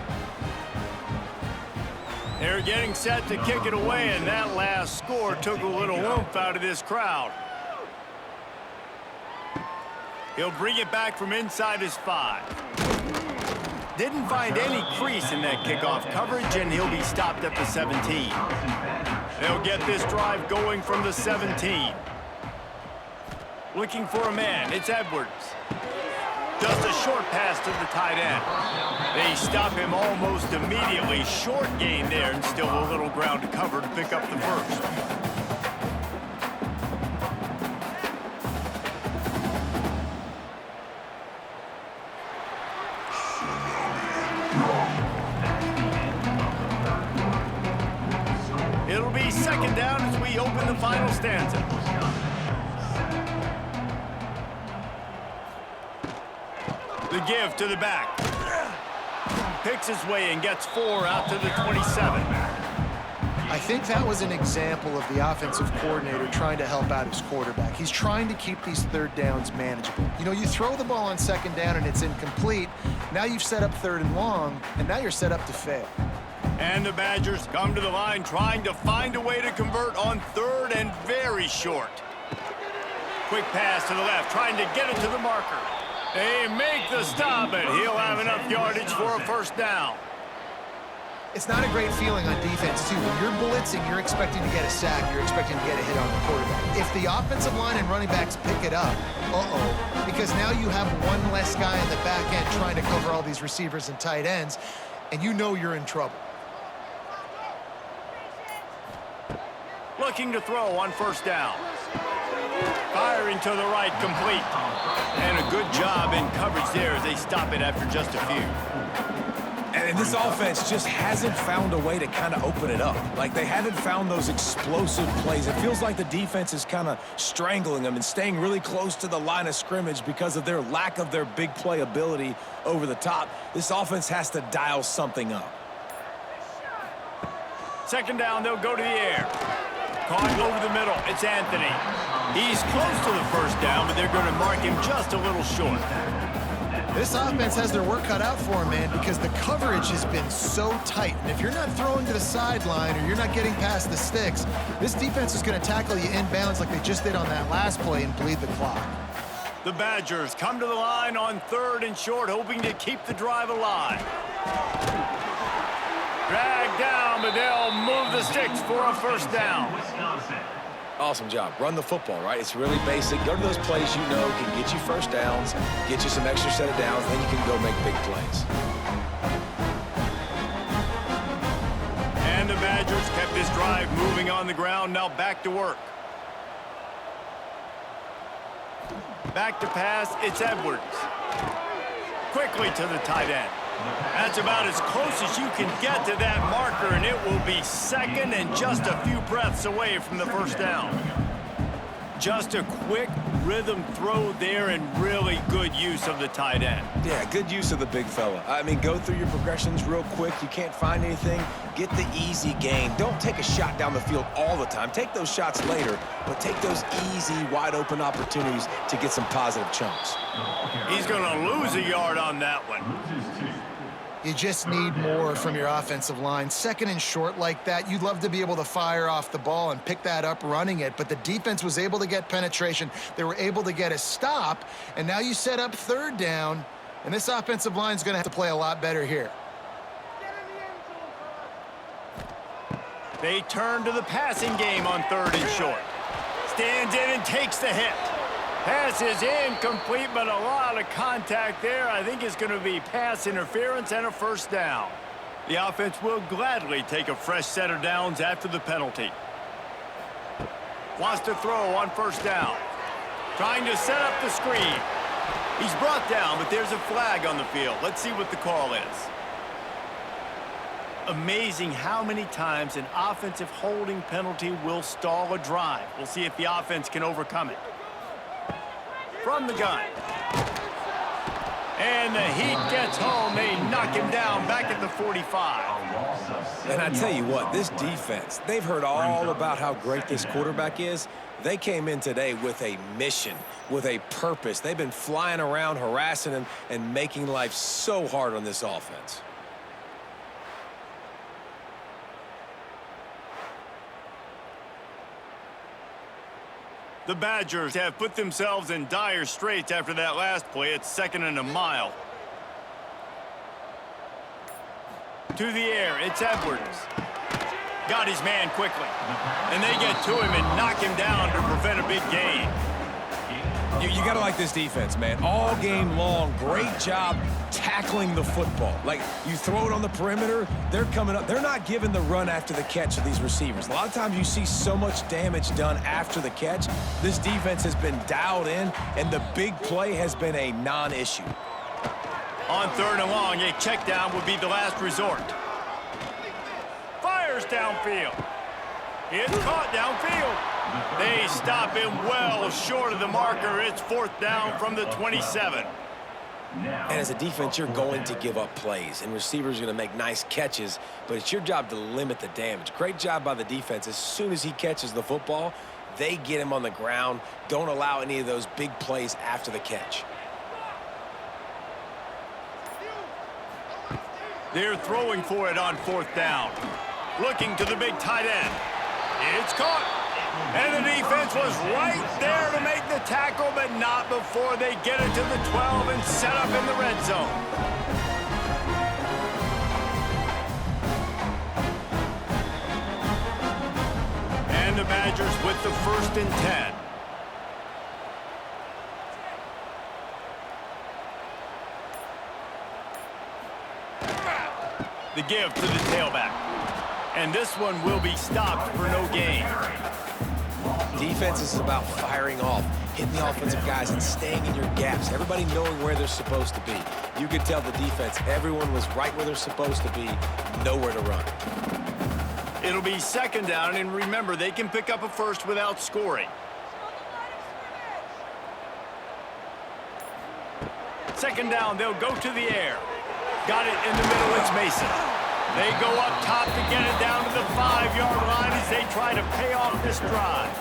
They're getting set to kick it away, and that last score took a little oomph out of this crowd. He'll bring it back from inside his 5. Didn't find any crease in that kickoff coverage, and he'll be stopped at the 17. They'll get this drive going from the 17. Looking for a man, it's Edwards. Just a short pass to the tight end. They stop him almost immediately. Short gain there, and still a little ground to cover to pick up the first. It'll be 2nd down as we open the final stanza. The give to the back. Picks his way and gets 4 out to the 27. I think that was an example of the offensive coordinator trying to help out his quarterback. He's trying to keep these 3rd downs manageable. You know, you throw the ball on 2nd down and it's incomplete. Now you've set up 3rd and long, and now you're set up to fail. And the Badgers come to the line trying to find a way to convert on 3rd and very short. Quick pass to the left, trying to get it to the marker. They make the stop, and he'll have enough yardage for a first down. It's not a great feeling on defense, too. When you're blitzing, you're expecting to get a sack. You're expecting to get a hit on the quarterback. If the offensive line and running backs pick it up, because now you have one less guy in the back end trying to cover all these receivers and tight ends, and you know you're in trouble. Looking to throw on first down. Firing to the right, complete. And a good job in coverage there as they stop it after just a few. And this offense just hasn't found a way to kind of open it up. Like, they haven't found those explosive plays. It feels like the defense is kind of strangling them and staying really close to the line of scrimmage because of their lack of their big play ability over the top. This offense has to dial something up. Second down, they'll go to the air. Caught over the middle, it's Anthony. He's close to the first down, but they're going to mark him just a little short. This offense has their work cut out for them, man, because the coverage has been so tight. And if you're not throwing to the sideline or you're not getting past the sticks, this defense is going to tackle you inbounds like they just did on that last play and bleed the clock. The Badgers come to the line on 3rd and short, hoping to keep the drive alive. Dragged down, but they'll move the sticks for a first down. Awesome job. Run the football, right? It's really basic. Go to those plays you know can get you first downs, get you some extra set of downs, then you can go make big plays. And the Badgers kept this drive moving on the ground. Now back to work. Back to pass, it's Edwards. Quickly to the tight end. That's about as close as you can get to that marker, and it will be second and just a few breaths away from the first down. Just a quick rhythm throw there and really good use of the tight end. Yeah, good use of the big fella. I mean, go through your progressions real quick. You can't find anything. Get the easy gain. Don't take a shot down the field all the time. Take those shots later, but take those easy, wide-open opportunities to get some positive chunks. He's going to lose a yard on that one. You just need more from your offensive line. Second and short like that, you'd love to be able to fire off the ball and pick that up running it, but the defense was able to get penetration. They were able to get a stop, and now you set up 3rd down, and this offensive line is going to have to play a lot better here. They turn to the passing game on 3rd and short. Stands in and takes the hit. Pass is incomplete, but a lot of contact there. I think it's going to be pass interference and a first down. The offense will gladly take a fresh set of downs after the penalty. Wants to throw on first down. Trying to set up the screen. He's brought down, but there's a flag on the field. Let's see what the call is. Amazing how many times an offensive holding penalty will stall a drive. We'll see if the offense can overcome it. From the gun. And the Heat gets home. They knock him down back at the 45. And I tell you what, this defense, they've heard all about how great this quarterback is. They came in today with a mission, with a purpose. They've been flying around, harassing him, and making life so hard on this offense. The Badgers have put themselves in dire straits after that last play. It's 2nd and a mile. To the air, it's Edwards. Got his man quickly. And they get to him and knock him down to prevent a big gain. You got to like this defense, man. All game long, great job tackling the football. Like, you throw it on the perimeter, they're coming up. They're not giving the run after the catch to these receivers. A lot of times you see so much damage done after the catch. This defense has been dialed in, and the big play has been a non-issue. On 3rd and long, a check down would be the last resort. Fires downfield. It's caught downfield. They stop him well short of the marker. It's 4th down from the 27. And as a defense, you're going to give up plays, and receivers are going to make nice catches, but it's your job to limit the damage. Great job by the defense. As soon as he catches the football, they get him on the ground. Don't allow any of those big plays after the catch. They're throwing for it on 4th down. Looking to the big tight end. It's caught. And the defense was right there to make the tackle, but not before they get it to the 12 and set up in the red zone. the Badgers with the 1st and 10. The give to the tailback. And this one will be stopped for no gain. Defense is about firing off, hitting the offensive guys and staying in your gaps. Everybody knowing where they're supposed to be. You could tell the defense, everyone was right where they're supposed to be, nowhere to run. It'll be 2nd down, and remember, they can pick up a first without scoring. 2nd down, they'll go to the air. Got it in the middle, it's Mason. They go up top to get it down to the 5-yard line as they try to pay off this drive.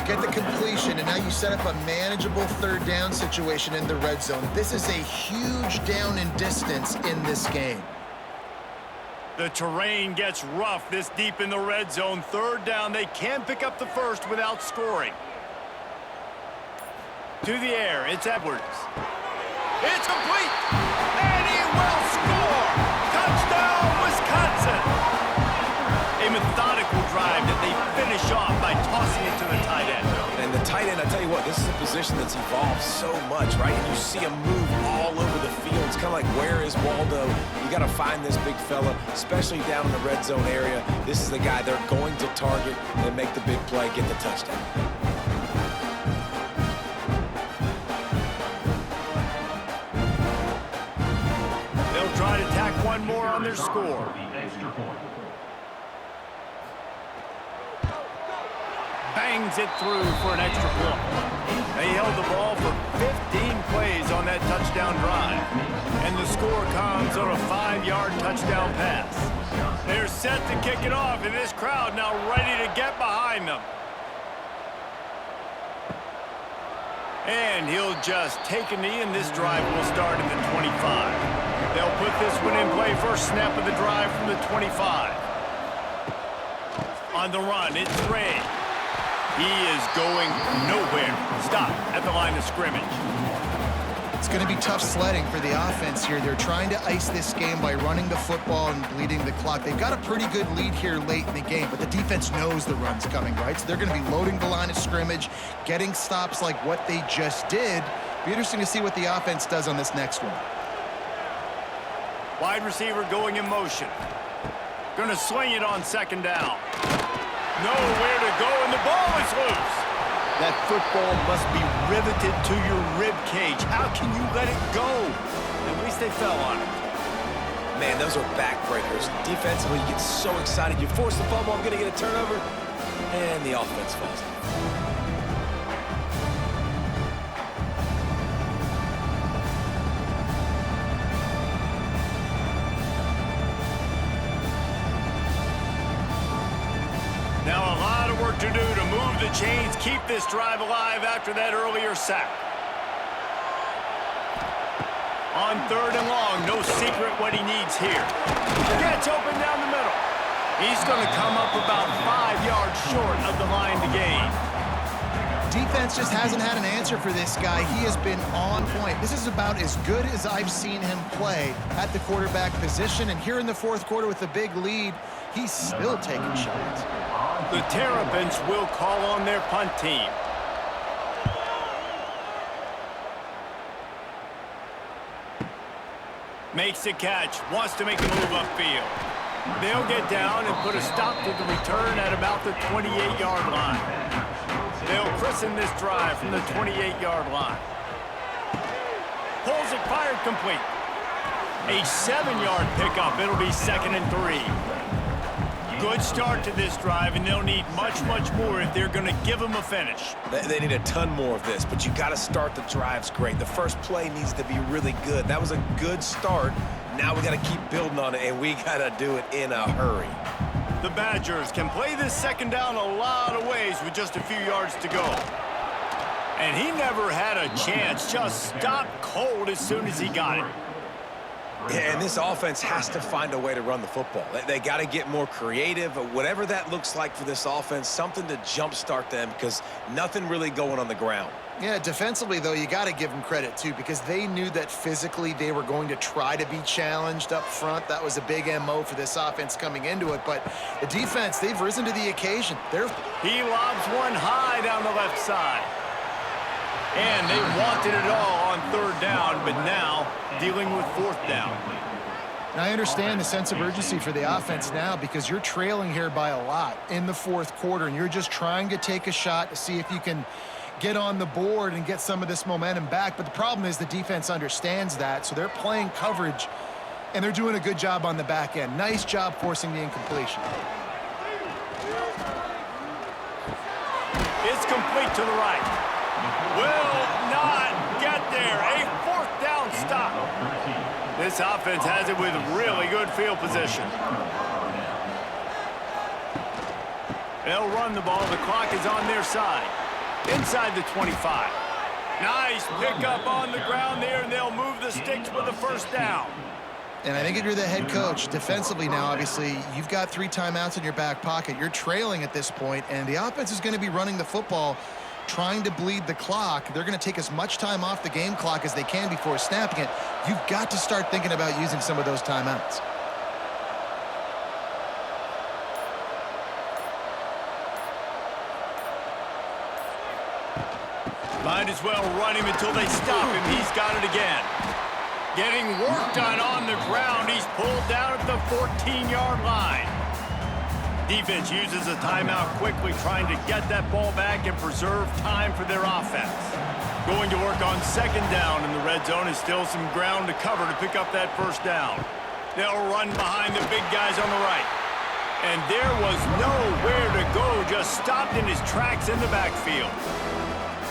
Get the completion, and now you set up a manageable 3rd down situation in the red zone. This is a huge down in distance in this game. The terrain gets rough this deep in the red zone. 3rd down, they can pick up the first without scoring. To the air, it's Edwards. It's complete, and he will score! Touchdown, Wisconsin! A methodical drive that they finish off by tossing it to the tight end. And the tight end, I tell you what, this is a position that's evolved so much, right? And you see him move all over the field. It's kind of like, where is Waldo? You got to find this big fella, especially down in the red zone area. This is the guy they're going to target and make the big play, get the touchdown. They'll try to tack one more on their score. Extra point. Bangs it through for an extra point. They held the ball for 15 plays on that touchdown drive. And the score comes on a 5-yard touchdown pass. They're set to kick it off, and this crowd now ready to get behind them. And he'll just take a knee, and this drive will start at the 25. They'll put this one in play. First snap of the drive from the 25. On the run, it's Ray. He is going nowhere. Stop at the line of scrimmage. It's going to be tough sledding for the offense here. They're trying to ice this game by running the football and bleeding the clock. They've got a pretty good lead here late in the game, but the defense knows the run's coming, right? So they're going to be loading the line of scrimmage, getting stops like what they just did. Be interesting to see what the offense does on this next one. Wide receiver going in motion. Going to swing it on 2nd down. Nowhere to go, and the ball is loose. That football must be riveted to your rib cage. How can you let it go? At least they fell on it. Man, those are backbreakers. Defensively, you get so excited. You force the fumble, I'm going to get a turnover, and the offense falls out. Now a lot of work to do to move the chains, keep this drive alive after that earlier sack. On 3rd and long, no secret what he needs here. Gets open down the middle. He's going to come up about 5 yards short of the line to gain. Defense just hasn't had an answer for this guy. He has been on point. This is about as good as I've seen him play at the quarterback position. And here in the 4th quarter with a big lead, he's still taking shots. The Terrapins will call on their punt team. Makes the catch, wants to make a move upfield. They'll get down and put a stop to the return at about the 28-yard line. They'll christen this drive from the 28-yard line. Pulls it, fired complete. A 7-yard pickup. It'll be 2nd and 3. Good start to this drive, and they'll need much, much more if they're going to give them a finish. They need a ton more of this, but you got to start the drives great. The first play needs to be really good. That was a good start. Now we got to keep building on it, and we got to do it in a hurry. The Badgers can play this 2nd down a lot of ways with just a few yards to go. And he never had a chance, just stopped cold as soon as he got it. Yeah, and this offense has to find a way to run the football. They got to get more creative, whatever that looks like for this offense, something to jumpstart them because nothing really going on the ground. Yeah, defensively, though, you got to give them credit, too, because they knew that physically they were going to try to be challenged up front. That was a big MO for this offense coming into it. But the defense, they've risen to the occasion. He lobs one high down the left side. And they wanted it all on third down, but now dealing with fourth down. And I understand the sense of urgency for the offense now because you're trailing here by a lot in the fourth quarter, and you're just trying to take a shot to see if you can get on the board and get some of this momentum back. But the problem is the defense understands that, so they're playing coverage, and they're doing a good job on the back end. Nice job forcing the incompletion. It's complete to the right. Will not get there. A fourth down stop. This offense has it with really good field position. They'll run the ball. The clock is on their side. Inside the 25. Nice pickup on the ground there, and they'll move the sticks with the first down. And I think if you're the head coach, defensively now, obviously, you've got 3 timeouts in your back pocket. You're trailing at this point, and the offense is going to be running the football, trying to bleed the clock. They're going to take as much time off the game clock as they can before snapping it. You've got to start thinking about using some of those timeouts. Might as well run him until they stop him. He's got it again. Getting work done on the ground. He's pulled down at the 14-yard line. Defense uses a timeout quickly, trying to get that ball back and preserve time for their offense. Going to work on second down, and the red zone is still some ground to cover to pick up that first down. They'll run behind the big guys on the right. And there was nowhere to go, just stopped in his tracks in the backfield.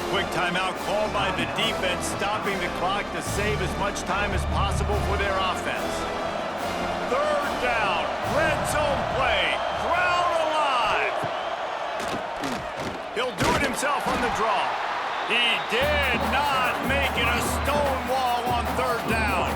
Quick timeout called by the defense, stopping the clock to save as much time as possible for their offense. Third down, red zone play, crowd alive. He'll do it himself on the draw. He did not make it a stone wall on third down.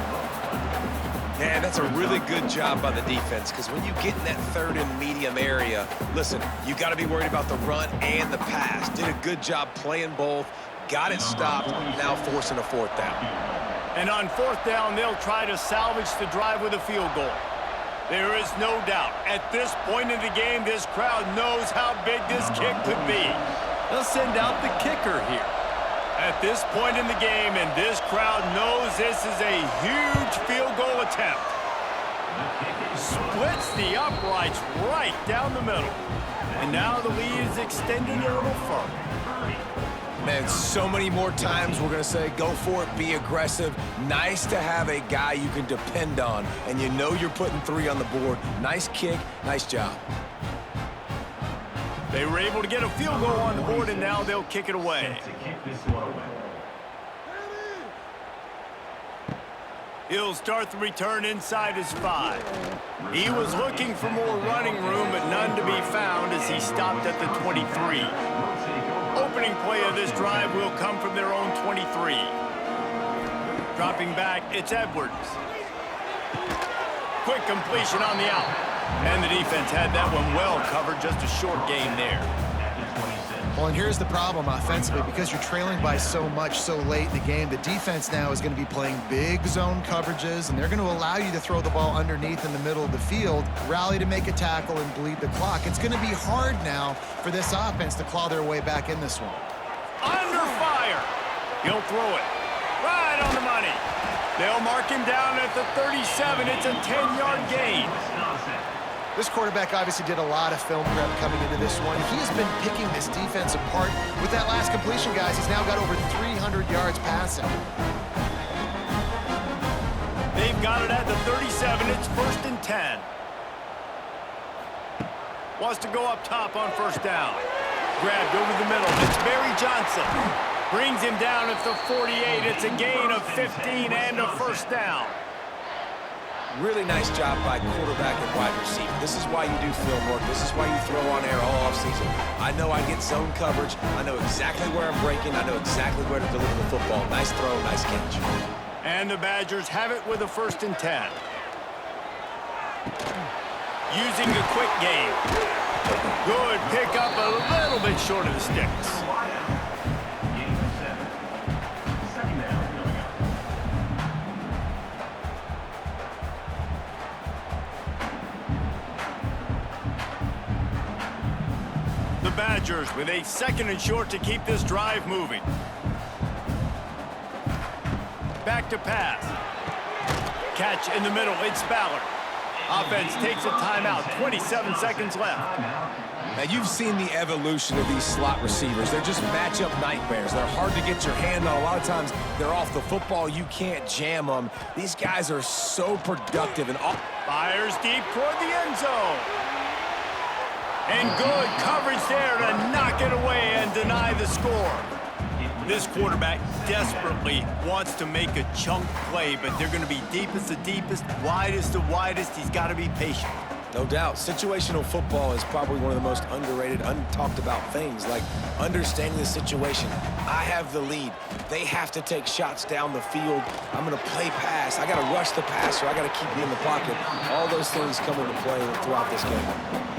Yeah, that's a really good job by the defense because when you get in that third and medium area, listen, you got to be worried about the run and the pass. Did a good job playing both, got it stopped, now forcing a fourth down. And on fourth down, they'll try to salvage the drive with a field goal. There is no doubt, at this point in the game, this crowd knows how big this kick could be. They'll send out the kicker here. At this point in the game, and this crowd knows this is a huge field goal attempt. Splits the uprights right down the middle. And now the lead is extended a little further. Man, so many more times we're going to say, go for it, be aggressive. Nice to have a guy you can depend on, and you know you're putting 3 on the board. Nice kick, nice job. They were able to get a field goal on the board, and now they'll kick it away. He'll start the return inside his 5. He was looking for more running room, but none to be found as he stopped at the 23. Opening play of this drive will come from their own 23. Dropping back, it's Edwards. Quick completion on the out. And the defense had that one well covered, just a short gain there. Well, and here's the problem offensively. Because you're trailing by so much so late in the game, the defense now is going to be playing big zone coverages, and they're going to allow you to throw the ball underneath in the middle of the field, rally to make a tackle, and bleed the clock. It's going to be hard now for this offense to claw their way back in this one. Under fire. He'll throw it. Right on the money. They'll mark him down at the 37. It's a 10-yard gain. This quarterback obviously did a lot of film prep coming into this one. He has been picking this defense apart. With that last completion, guys, he's now got over 300 yards passing. They've got it at the 37. It's first and 10. Wants to go up top on first down. Grabbed over the middle. It's Barry Johnson. Brings him down at the 48. It's a gain of 15 and a first down. Really nice job by quarterback and wide receiver. This is why you do film work. This is why you throw on air all offseason. I know I get zone coverage. I know exactly where I'm breaking. I know exactly where to deliver the football. Nice throw, nice catch. And the Badgers have it with a 1st and 10. Using the quick game. Good pickup, a little bit short of the sticks. Gain of 7. 2nd down coming up. The Badgers with a 2nd and short to keep this drive moving. Back to pass. Catch in the middle, it's Ballard. Offense takes a timeout, 27 seconds left. Now, you've seen the evolution of these slot receivers. They're just matchup nightmares. They're hard to get your hand on. A lot of times, they're off the football. You can't jam them. These guys are so productive. And Fires deep toward the end zone. And good coverage there to knock it away and deny the score. This quarterback desperately wants to make a chunk play, but they're going to be deepest the deepest, widest the widest. He's got to be patient. no doubt, situational football is probably one of the most underrated, untalked about things, like understanding the situation. I have the lead. They have to take shots down the field. I'm going to play pass. I got to rush the passer. I got to keep him in the pocket. All those things come into play throughout this game.